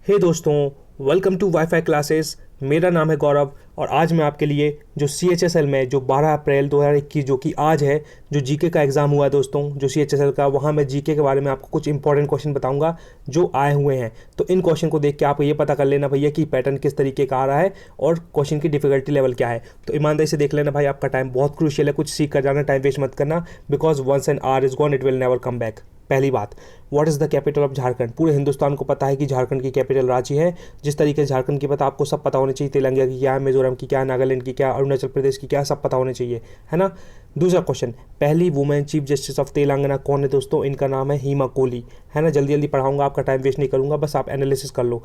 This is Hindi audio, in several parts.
हे दोस्तों, वेलकम टू वाईफाई क्लासेस। मेरा नाम है गौरव और आज मैं आपके लिए जो CHSL में जो 12 अप्रैल 2021 जो कि आज है, जो जीके का एग्ज़ाम हुआ है दोस्तों, जो CHSL का, वहाँ मैं जीके के बारे में आपको कुछ इंपॉर्टेंट क्वेश्चन बताऊंगा जो आए हुए हैं। तो इन क्वेश्चन को देख के आप ये पता कर लेना भैया कि पैटर्न किस तरीके का आ रहा है और क्वेश्चन की डिफिकल्टी लेवल क्या है। तो ईमानदारी से देख लेना भाई, आपका टाइम बहुत क्रूशियल है, कुछ सीख कर जाना, टाइम वेस्ट मत करना, because once an hour is gone it will never come back. पहली बात, what is the capital of Jharkhand? पूरे हिंदुस्तान को पता है कि झारखंड की कैपिटल रांची है। जिस तरीके से झारखंड की पता आपको सब पता होनी चाहिए, तेलंगाना की क्या, मिजोरम की क्या, नागालैंड की क्या, अरुणाचल प्रदेश की क्या, सब पता होने चाहिए, है ना। दूसरा क्वेश्चन, पहली women chief justice of Telangana कौन है दोस्तों? इनका नाम है हीमा कोहली, है ना। जल्दी जल्दी पढ़ाऊंगा, आपका टाइम वेस्ट नहीं करूंगा, बस आप एनालिसिस कर लो।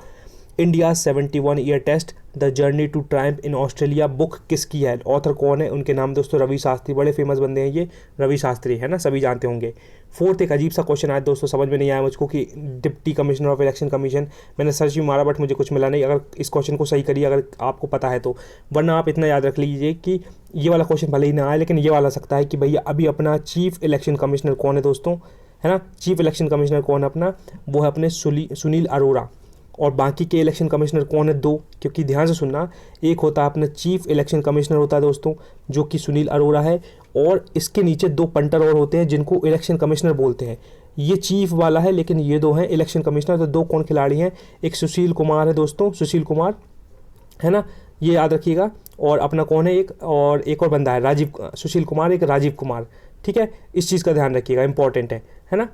India 71 year test the journey to triumph in Australia book किसकी है? ऑथर कौन है? उनके नाम दोस्तों रवि शास्त्री, बड़े फेमस बंदे हैं ये, रवि शास्त्री, है ना, सभी जानते होंगे। फोर्थ, एक अजीब सा क्वेश्चन आया दोस्तों, समझ में नहीं आया मुझको कि deputy commissioner of election commission, मैंने सर्च भी मारा बट मुझे कुछ मिला नहीं। अगर इस क्वेश्चन को सही करिए अगर आपको पता है तो, वरना आप इतना याद रख लीजिए कि ये वाला क्वेश्चन भले ही ना आए लेकिन ये वाला सकता है कि भैया अभी अपना चीफ इलेक्शन कमिश्नर कौन है दोस्तों, है ना। चीफ इलेक्शन कमिश्नर कौन है अपना? वो है अपने सुनील अरोड़ा। और बाकी के इलेक्शन कमिश्नर कौन है? दो, क्योंकि ध्यान से सुनना, एक होता है अपना चीफ इलेक्शन कमिश्नर होता है दोस्तों जो कि सुनील अरोड़ा है, और इसके नीचे दो पंटर और होते हैं जिनको इलेक्शन कमिश्नर बोलते हैं। ये चीफ वाला है लेकिन ये दो हैं इलेक्शन कमिश्नर। तो दो कौन खिलाड़ी हैं? एक सुशील कुमार है दोस्तों, सुशील कुमार, है ना, ये याद रखिएगा। और अपना कौन है एक और बंदा है राजीव, सुशील कुमार, एक राजीव कुमार, ठीक है। इस चीज़ का ध्यान रखिएगा, इंपॉर्टेंट है ना।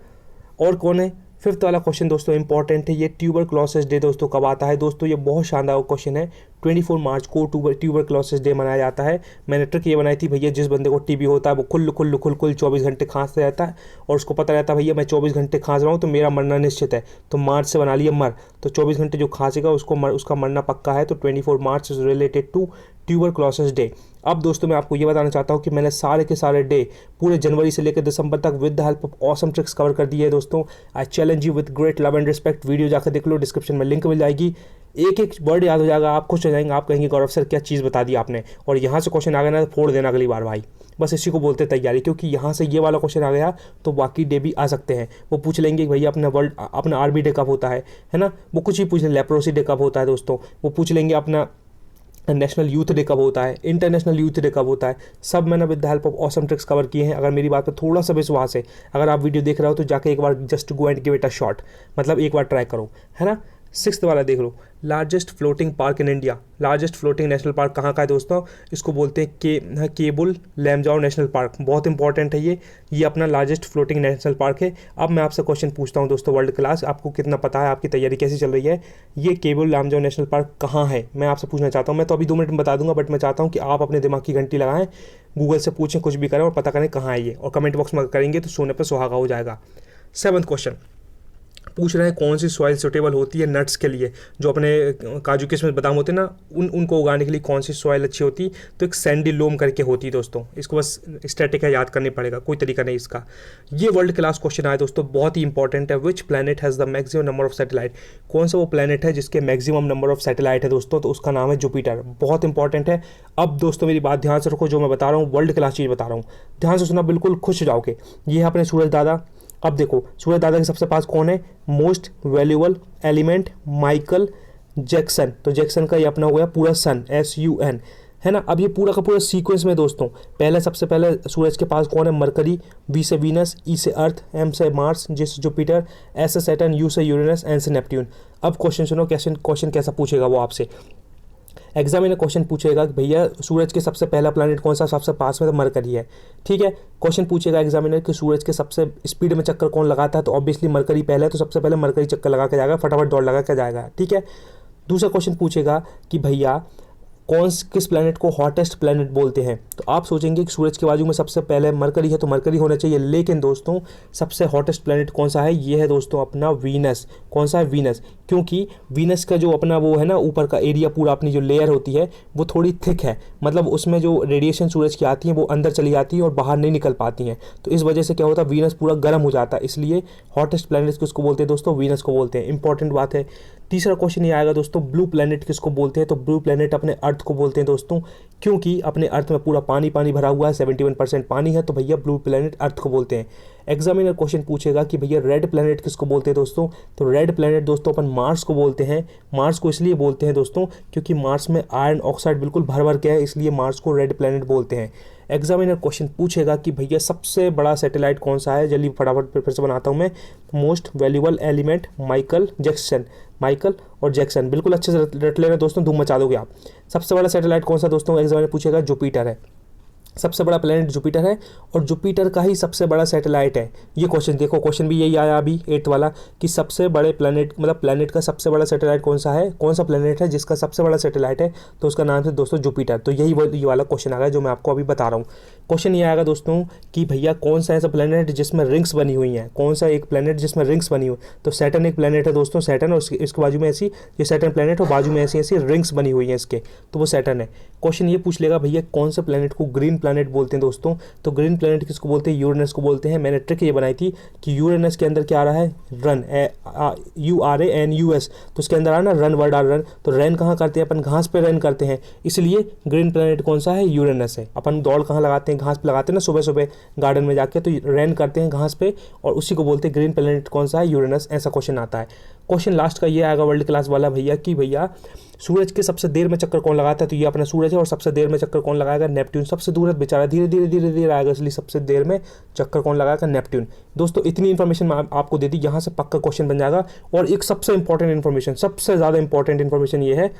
और कौन है? फिफ्थ वाला क्वेश्चन दोस्तों इंपॉर्टेंट है, ये ट्यूबरक्लोसिस डे दोस्तों कब आता है? दोस्तों ये बहुत शानदार क्वेश्चन है। 24 मार्च को ट्यूबरक्लोसिस डे मनाया जाता है। मैंने ट्रिक ये बनाई थी भैया, जिस बंदे को टीबी होता है वो कुल 24 घंटे खांसता रहता है और उसको पता रहता है भैया मैं 24 घंटे खांस रहा हूँ तो मेरा मरना निश्चित है, तो मार्च से बना लिया मर, तो 24 घंटे जो खांसेगा उसका मरना पक्का है। तो 24 March is related to tuberculosis day. अब दोस्तों मैं आपको ये बताना चाहता हूँ कि मैंने सारे के सारे डे पूरे जनवरी से लेकर दिसंबर तक with the help of awesome tricks cover कर दी है दोस्तों। I challenge you with great love and respect. Video जाकर देख लो, डिस्क्रिप्शन में लिंक मिल जाएगी। एक एक वर्ड याद हो जाएगा, आप खुश हो जाएंगे, आप कहेंगे गौरव सर क्या चीज़ बता दी आपने। और यहाँ से क्वेश्चन आ गया ना तो फोड़ देना अगली बार भाई, बस इसी को बोलते तैयारी, क्योंकि यहाँ से ये वाला क्वेश्चन आ गया तो बाकी डे भी आ सकते हैं। वो पूछ लेंगे भैया अपना आर्मी डे कब होता है ना, वो कुछ ही पूछ लें, लेप्रोसी डे कब होता है दोस्तों, वो पूछ लेंगे अपना नेशनल यूथ डे कब होता है, इंटरनेशनल यूथ डे कब होता है। सब मैंने with the help of awesome tricks cover किए हैं। अगर मेरी बात पर थोड़ा सा विश्वास है, अगर आप वीडियो देख रहे हो तो जाके एक बार just go and give it a shot, मतलब एक बार ट्राई करो, है ना। सिक्स्थ वाला देख लो, largest floating park in India, largest floating national park कहाँ का है दोस्तों? इसको बोलते हैं केबुल लैमजाओ नेशनल पार्क। बहुत इंपॉर्टेंट है ये अपना लार्जेस्ट फ्लोटिंग नेशनल पार्क है। अब मैं आपसे क्वेश्चन पूछता हूँ दोस्तों, वर्ल्ड क्लास, आपको कितना पता है, आपकी तैयारी कैसी चल रही है? ये केबुल लैमजाओ नेशनल पार्क कहाँ है, मैं आपसे पूछना चाहता हूँ। मैं तो अभी 2 मिनट में बता दूंगा, बट मैं चाहता हूँ कि आप अपने दिमाग की घंटी लगाएं, गूगल से पूछें, कुछ भी करें और पता करें कहाँ है ये, और कमेंट बॉक्स में करेंगे तो सोने पर सुहागा हो जाएगा। 7वां क्वेश्चन पूछ रहे हैं, कौन सी सॉइल सूटेबल होती है नट्स के लिए? जो अपने काजू किशमिश बादाम होते हैं ना, उनको उगाने के लिए कौन सी सॉइल अच्छी होती? तो एक सैंडी लोम करके होती है दोस्तों, इसको बस स्टैटिक है, याद करनी पड़ेगा, कोई तरीका नहीं इसका। ये वर्ल्ड क्लास क्वेश्चन आया दोस्तों, बहुत ही इंपॉर्टेंट है। Which planet has the maximum number of satellite? कौन सा वो प्लैनेट है जिसके मैक्सिमम नंबर ऑफ सैटेलाइट है दोस्तों? तो उसका नाम है जुपिटर। बहुत इंपॉर्टेंट है। अब दोस्तों मेरी बात ध्यान से रखो, जो मैं बता रहा हूँ वर्ल्ड क्लास चीज़ बता रहा हूँ, ध्यान से सुना, बिल्कुल खुश हो जाओगे। ये है अपने सूरज दादा। अब देखो सूरज दादा के सबसे पास कौन है? Most valuable element Michael Jackson. तो जैक्सन का ये अपना हो गया पूरा सन, SUN, है ना। अब ये पूरा का पूरा सीक्वेंस में दोस्तों, सबसे पहले सूरज के पास कौन है? मरकरी, B से वीनस, E से अर्थ, M से मार्स, J से जुपिटर, S से सैटर्न, U से यूरेनस, N से नेपट्यून। अब क्वेश्चन सुनो, क्वेश्चन कैसा पूछेगा वो आपसे। एग्जामिनर क्वेश्चन पूछेगा कि भैया सूरज के सबसे पहला प्लैनेट कौन सा? सबसे पास में तो मरकरी है, ठीक है। क्वेश्चन पूछेगा एग्जामिनर कि सूरज के सबसे स्पीड में चक्कर कौन लगाता है? तो ऑब्वियसली मरकरी पहले है, तो सबसे पहले मरकरी चक्कर लगा के जाएगा, फटाफट दौड़ लगा के जाएगा, ठीक है। दूसरा क्वेश्चन पूछेगा कि भैया किस प्लैनेट को हॉटेस्ट प्लैनेट बोलते हैं? तो आप सोचेंगे कि सूरज के बाजू में सबसे पहले मरकरी है तो मरकरी होना चाहिए, लेकिन दोस्तों सबसे हॉटेस्ट प्लैनेट कौन सा है? ये है दोस्तों अपना वीनस। कौन सा है? वीनस, क्योंकि वीनस का जो अपना वो है ना ऊपर का एरिया, पूरा अपनी जो लेयर होती है वो थोड़ी थिक है, मतलब उसमें जो रेडिएशन सूरज की आती है वो अंदर चली जाती है और बाहर नहीं निकल पाती हैं। तो इस वजह से क्या होता है, वीनस पूरा गर्म हो जाता है, इसलिए हॉटेस्ट प्लैनेट किसको बोलते हैं दोस्तों? वीनस को बोलते हैं। इंपॉर्टेंट बात है। तीसरा क्वेश्चन ये आएगा दोस्तों, ब्लू प्लैनेट किसको बोलते हैं? तो ब्लू प्लैनेट अपने अर्थ को बोलते हैं दोस्तों, क्योंकि अपने अर्थ में पूरा पानी पानी भरा हुआ है, 71% पानी है, तो भैया ब्लू प्लैनेट अर्थ को बोलते हैं। एग्जामिनर क्वेश्चन पूछेगा कि भैया रेड प्लैनेट किसको बोलते हैं दोस्तों, तो रेड प्लैनेट दोस्तों अपन मार्स को बोलते हैं। मार्स को इसलिए बोलते हैं दोस्तों क्योंकि मार्स में आयरन ऑक्साइड बिल्कुल भर भर के है, इसलिए मार्स को रेड प्लैनेट बोलते हैं। एग्जामिनर क्वेश्चन पूछेगा कि भैया सबसे बड़ा सैटेलाइट कौन सा है, जल्दी फटाफट फिर से बनाता हूँ मैं। Most valuable element Michael Jackson, Michael और जैक्सन, बिल्कुल अच्छे से रट लेना दोस्तों, धूम मचा दोगे आप। सबसे बड़ा सैटेलाइट कौन सा दोस्तों, एग्जामिनर पूछेगा जुपिटर है, सबसे बड़ा प्लैनेट जुपिटर है और जुपिटर का ही सबसे बड़ा सैटेलाइट है। ये क्वेश्चन देखो, क्वेश्चन भी यही आया अभी 8th वाला कि सबसे बड़े प्लैनेट मतलब प्लैनेट का सबसे बड़ा सैटेलाइट कौन सा है, कौन सा प्लैनेट है जिसका सबसे बड़ा सैटेलाइट है, तो उसका नाम है दोस्तों जुपिटर। तो यही ये वाला क्वेश्चन आ गया जो मैं आपको अभी बता रहा हूँ। क्वेश्चन ये आएगा दोस्तों कि भैया कौन सा ऐसा प्लैनेट जिसमें रिंग्स बनी हुई हैं, कौन सा एक प्लैनेट जिसमें रिंग्स बनी हुई, तो सैटर्न एक प्लैनेट है दोस्तों, सैटर्न, और इसके बाजू में ऐसी, ये सैटर्न प्लैनेट और बाजू में ऐसी ऐसी रिंग्स बनी हुई हैं इसके, तो वो सैटर्न है। क्वेश्चन ये पूछ लेगा भैया कौन से प्लैनेट को ग्रीन प्लैनेट बोलते हैं दोस्तों, तो ग्रीन प्लैनेट किसको बोलते हैं, यूरेनस को बोलते हैं। मैंने ट्रिक ये बनाई थी कि यूरेनस के अंदर क्या आ रहा है, रन, URANUS, तो उसके अंदर आ ना रन, वर्ड आर रन, तो रन कहाँ करते हैं अपन, घास पे रन करते हैं, इसलिए ग्रीन प्लैनेट कौन सा है, यूरेनस है। अपन दौड़ कहाँ लगाते हैं, घास पे लगाते हैं ना, सुबह सुबह गार्डन में जाके, तो रन करते हैं घास पे, और उसी को बोलते हैं ग्रीन प्लैनेट कौन सा है, यूरेनस। ऐसा क्वेश्चन आता है। क्वेश्चन लास्ट का ये आएगा वर्ल्ड क्लास वाला भैया कि भैया सूरज के सबसे देर में चक्कर कौन लगाता है, तो ये अपना सूरज है, और सबसे देर में चक्कर कौन लगाएगा, नेपट्यून। सबसे दूर है बेचारा, धीरे धीरे धीरे धीरे आएगा, इसलिए सबसे देर में चक्कर कौन लगाएगा, नेपट्यून। दोस्तों इतनी इन्फॉर्मेशन मैं आपको दे दी, यहाँ से पक्का क्वेश्चन बन जाएगा। और एक सबसे इंपॉर्टेंट इन्फॉर्मेशन, सबसे ज़्यादा इंपॉर्टेंट इन्फॉर्मेशन ये है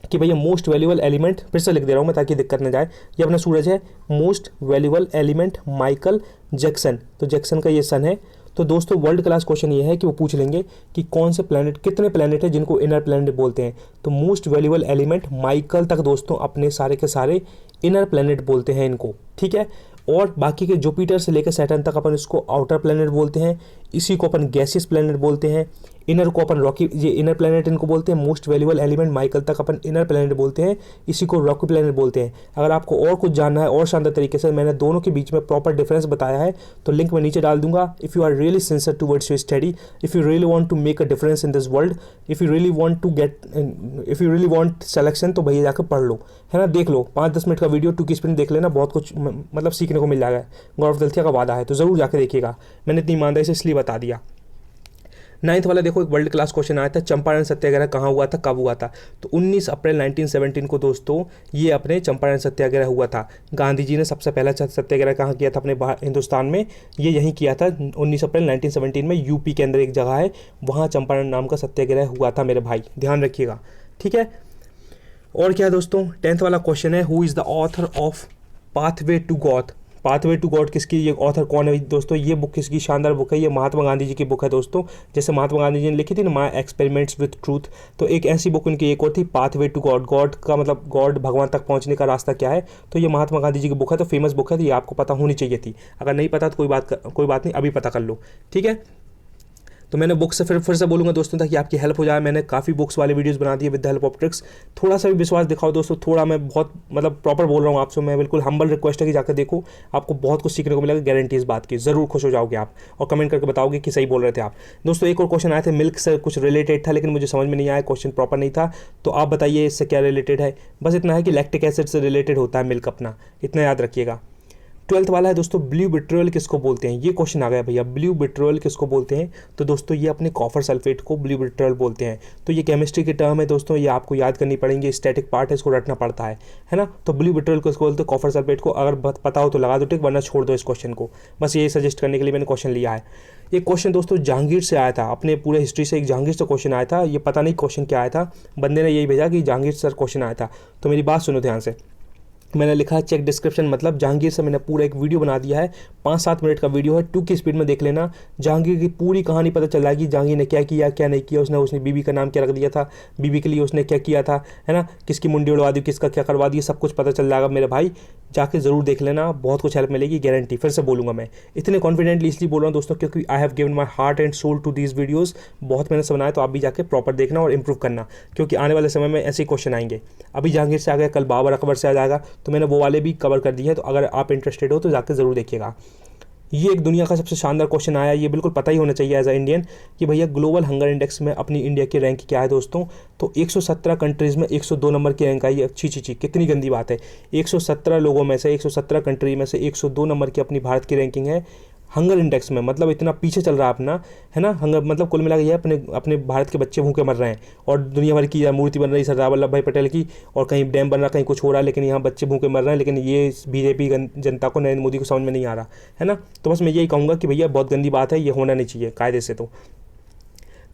कि भैया मोस्ट वैल्यूएबल एलिमेंट, फिर से लिख दे रहा हूँ मैं ताकि दिक्कत न जाए, ये अपना सूरज है, most valuable element Michael Jackson, तो जैक्सन का ये सन है। तो दोस्तों वर्ल्ड क्लास क्वेश्चन ये है कि वो पूछ लेंगे कि कौन से प्लैनेट, कितने प्लैनेट है जिनको इनर प्लैनेट बोलते हैं, तो मोस्ट वैल्यूएबल एलिमेंट माइकल तक दोस्तों अपने सारे के सारे इनर प्लैनेट बोलते हैं इनको, ठीक है। और बाकी के जुपिटर से लेकर सैटर्न तक अपन इसको आउटर प्लैनेट बोलते हैं, इसी को अपन गैसियस प्लैनेट बोलते हैं, इनर को अपन रॉकी, ये इनर प्लैनेट इनको बोलते हैं, मोस्ट वैल्यूएबल एलिमेंट माइकल तक अपन इनर प्लैनेट बोलते हैं, इसी को रॉकी प्लैनेट बोलते हैं। अगर आपको और कुछ जानना है और शानदार तरीके से, मैंने दोनों के बीच में प्रॉपर डिफरेंस बताया है, तो लिंक मैं नीचे डाल दूंगा। If you are really sincere towards your study, if you really want to make a difference in this world, if you really want selection, तो भैया जाकर पढ़ लो, है ना, देख लो, 5-10 मिनट का वीडियो 2 की स्पीड देख लेना, बहुत कुछ मतलब सीखने को मिल जाएगा। गौरव दलथिया का वादा है, तो ज़रूर जाकर देखिएगा, मैंने इतनी ईमानदारी से इसलिए बता दिया। 9th वाला देखो, एक वर्ल्ड क्लास क्वेश्चन आया था, चंपारण सत्याग्रह कहाँ हुआ था, कब हुआ था, तो 19 अप्रैल 1917 को दोस्तों ये अपने चंपारण सत्याग्रह हुआ था। गांधी जी ने सबसे पहला सत्याग्रह कहाँ किया था अपने हिंदुस्तान में, ये यहीं किया था 19 अप्रैल 1917 में, यूपी के अंदर एक जगह है, वहाँ चंपारण नाम का सत्याग्रह हुआ था मेरे भाई, ध्यान रखिएगा, ठीक है। और क्या है दोस्तों, 10th वाला क्वेश्चन है, who is the author of Pathway to God, Pathway to God किसकी, ये ऑथर कौन है दोस्तों, ये बुक किसकी शानदार बुक है, ये महात्मा गांधी जी की बुक है दोस्तों। जैसे महात्मा गांधी जी ने लिखी थी ना माय एक्सपेरिमेंट्स विद ट्रूथ, तो एक ऐसी बुक उनकी एक और थी, पाथवे टू गॉड, गॉड का मतलब गॉड, भगवान तक पहुंचने का रास्ता क्या है, तो ये महात्मा गांधी जी की बुक है, तो फेमस बुक है, तो ये आपको पता होनी चाहिए थी। अगर नहीं पता तो कोई बात नहीं, अभी पता कर लो, ठीक है। तो मैंने बुक से फिर से बोलूँगा दोस्तों ताकि आपकी हेल्प हो जाए। मैंने काफ़ी बुक्स वाले वीडियोस बना दिए with the help of tricks. थोड़ा सा भी विश्वास दिखाओ दोस्तों, थोड़ा, मैं बहुत मतलब प्रॉपर बोल रहा हूँ आपसे, मैं बिल्कुल हम्बल रिक्वेस्ट है कि जाकर देखो, आपको बहुत कुछ सीखने को मिलेगा, गारंटी इस बात की, ज़रूर खुश हो जाओगे आप और कमेंट करके बताओगे कि सही बोल रहे थे आप। दोस्तों एक और क्वेश्चन आए थे, मिल्क से कुछ रिलेटेड था, लेकिन मुझे समझ में नहीं आया, क्वेश्चन प्रॉपर नहीं था, तो आप बताइए इससे क्या रिलेटेड है। बस इतना है कि लैक्टिक एसिड से रिलेटेड होता है मिल्क अपना, इतना याद रखिएगा। 12th वाला है दोस्तों, ब्लू विट्रियल किसको बोलते हैं, ये क्वेश्चन आ गया भैया, ब्लू विट्रियल किसको बोलते हैं, तो दोस्तों ये अपने कॉपर सल्फेट को ब्लू विट्रियल बोलते हैं। तो ये केमिस्ट्री की टर्म है दोस्तों, ये आपको याद करनी पड़ेंगे, स्टैटिक पार्ट है, इसको रटना पड़ता है ना। तो ब्लू विट्रियल किसको बोलते हैं, कॉपर सल्फेट को। अगर पता हो तो लगा दो टिक, वरना छोड़ दो इस क्वेश्चन को, बस ये सजेस्ट करने के लिए मैंने क्वेश्चन लिया है। ये क्वेश्चन दोस्तों जहांगीर से आया था, अपने पूरे हिस्ट्री से एक जहांगीर से क्वेश्चन आया था, ये पता नहीं क्वेश्चन क्या आया था, बंदे ने यही भेजा कि जहांगीर सर क्वेश्चन आया था। तो मेरी बात सुनो ध्यान से, मैंने लिखा है चेक डिस्क्रिप्शन, मतलब जहांगीर से मैंने पूरा एक वीडियो बना दिया है, 5-7 मिनट का वीडियो है, 2 की स्पीड में देख लेना। जहांगीर की पूरी कहानी पता चल जाएगी, जहांगीर ने क्या किया क्या नहीं किया, उसने बीबी का नाम क्या रख दिया था, बीबी के लिए उसने क्या किया था, है ना, किसकी मुंडी उड़वा दी, किसका क्या करवा दिया, सब कुछ पता चल जाएगा मेरे भाई, जाके ज़रूर देख लेना, बहुत कुछ हेल्प मिलेगी, गारंटी। फिर से बोलूँगा मैं, इतने कॉन्फिडेंटली इसलिए बोल रहा हूँ दोस्तों क्योंकि I have given my heart and soul to these videos, बहुत मैंने बनाया, तो आप भी जाके प्रॉपर देखना और इंप्रूव करना, क्योंकि आने वाले समय में ऐसे क्वेश्चन आएंगे। अभी जहांगीर से आ गया, कल बाबर अकबर से आ जाएगा, तो मैंने वो वाले भी कवर कर दिए है, तो अगर आप इंटरेस्टेड हो तो जाकर ज़रूर देखिएगा। ये एक दुनिया का सबसे शानदार क्वेश्चन आया, ये बिल्कुल पता ही होना चाहिए एज अ इंडियन कि भैया ग्लोबल हंगर इंडेक्स में अपनी इंडिया की रैंक क्या है दोस्तों। तो 117 कंट्रीज़ में 102 नंबर की रैंक आई है। छी कितनी गंदी बात है, 117 लोगों में से, 117 कंट्री में से 102 नंबर की अपनी भारत की रैंकिंग है हंगर इंडेक्स में, मतलब इतना पीछे चल रहा है अपना, है ना। हंगर मतलब कुल मिला के ये अपने अपने भारत के बच्चे भूखे मर रहे हैं, और दुनिया भर की मूर्ति बन रही है सरदार वल्लभ भाई पटेल की, और कहीं डैम बन रहा, कहीं कुछ हो रहा है, लेकिन यहाँ बच्चे भूखे मर रहे हैं। लेकिन ये बीजेपी जनता को, नरेंद्र मोदी को समझ में नहीं आ रहा है ना। तो बस मैं यही कहूँगा कि भैया बहुत गंदी बात है, ये होना नहीं चाहिए कायदे से। तो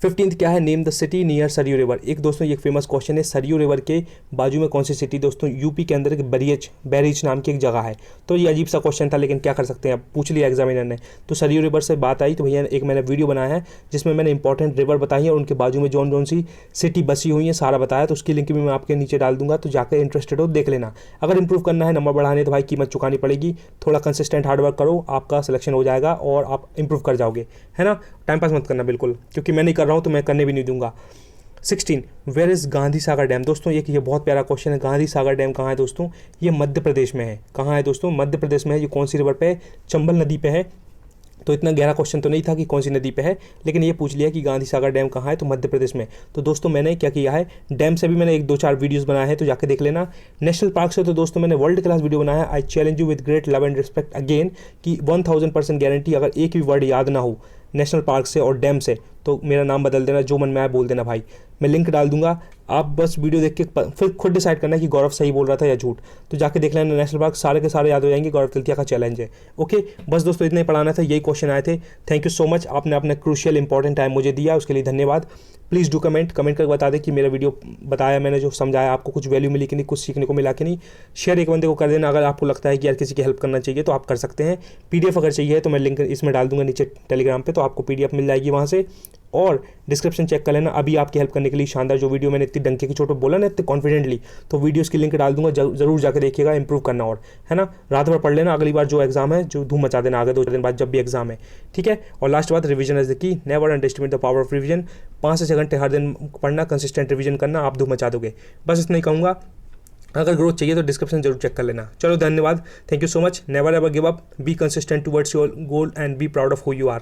15th क्या है, name the city near Saryu river. एक दोस्तों ये एक फेमस क्वेश्चन है, सरयू रिवर के बाजू में कौन सी सिटी दोस्तों, यूपी के अंदर एक बहरीच नाम की एक जगह है। तो ये अजीब सा क्वेश्चन था, लेकिन क्या कर सकते हैं, अब पूछ लिया एग्जामिनर ने। तो सरयू रिवर से बात आई तो भैया एक मैंने वीडियो बनाया है जिसमें मैंने इंपॉर्टेंट रिवर बताई है और उनके बाजू में जौन जौन सी सिटी बसी हुई है सारा बताया। तो उसकी लिंक भी मैं आपके नीचे डाल दूंगा, तो जाकर इंटरेस्टेड हो देख लेना। अगर इंप्रूव करना है, नंबर बढ़ाने, तो भाई कीमत चुकानी पड़ेगी। थोड़ा कंसिस्टेंट हार्डवर्क करो, आपका सिलेक्शन हो जाएगा और आप इंप्रूव कर जाओगे, है ना। टाइम पास मत करना बिल्कुल, क्योंकि मैं नहीं कर रहा हूँ तो मैं करने भी नहीं दूंगा। 16 where is Gandhi Sagar dam. दोस्तों ये बहुत प्यारा क्वेश्चन है, गांधी सागर डैम कहाँ है दोस्तों, ये मध्य प्रदेश में है। कहाँ है दोस्तों, मध्य प्रदेश में है। ये कौन सी रिवर पे है, चंबल नदी पे है। तो इतना गहरा क्वेश्चन तो नहीं था कि कौन सी नदी पे है, लेकिन ये पूछ लिया कि गांधी सागर डैम कहाँ है, तो मध्य प्रदेश में। तो दोस्तों मैंने क्या किया है, डैम से भी मैंने 1-2-4 वीडियोस बनाए हैं, तो जाके देख लेना। नेशनल पार्क से तो दोस्तों मैंने वर्ल्ड क्लास वीडियो बनाया है। I challenge you with great love and respect again कि 1000% गारंटी, अगर एक भी वर्ड याद ना हो नेशनल पार्क से और डैम से, तो मेरा नाम बदल देना, जो मन में आए बोल देना भाई। मैं लिंक डाल दूंगा, आप बस वीडियो देख के फिर खुद डिसाइड करना कि गौरव सही बोल रहा था या झूठ। तो जाके देख लेना, नेशनल पार्क सारे के सारे याद हो जाएंगे। गौरव तिलकिया का चैलेंज है। ओके, बस दोस्तों इतना ही पढ़ाना था, यही क्वेश्चन आए थे। थैंक यू सो मच, आपने अपना क्रूशियल इंपॉर्टेंट टाइम मुझे दिया, उसके लिए धन्यवाद। प्लीज़ डू कमेंट करके बता दें कि मेरा वीडियो बताया मैंने, जो समझाया आपको कुछ वैल्यू मिली कि नहीं, कुछ सीखने को मिला कि नहीं। शेयर एक बंदे को कर देना, अगर आपको लगता है कि यार किसी की हेल्प करना चाहिए तो आप कर सकते हैं। PDF अगर चाहिए तो मैं लिंक इसमें डाल दूंगा नीचे टेलीग्राम पे, तो आपको PDF मिल जाएगी वहाँ से। और डिस्क्रिप्शन चेक कर लेना, अभी आपकी हेल्प करने के लिए शानदार जो वीडियो मैंने इतनी डंके की चोट पे बोला ना, इतने कॉन्फिडेंटली, तो वीडियोस की लिंक डाल दूंगा, जरूर जाकर देखिएगा, इंप्रूव करना और, है ना। रात भर पढ़ लेना, अगली बार जो एग्जाम है जो धूम मचा देना, आगे 2 दिन बाद जब भी एग्जाम है, ठीक है। और लास्ट बात, revision is the key, never underestimate the power of revision. 5 से 6 घंटे हर दिन पढ़ना, कंसिस्टेंट रिवीजन करना, आप धूम मचा दोगे। बस इतना ही कहूँगा, अगर ग्रोथ चाहिए तो डिस्क्रिप्शन जरूर चेक कर लेना। चलो धन्यवाद, thank you so much. Never ever give up, be consistent towards your goal and be proud of who you are.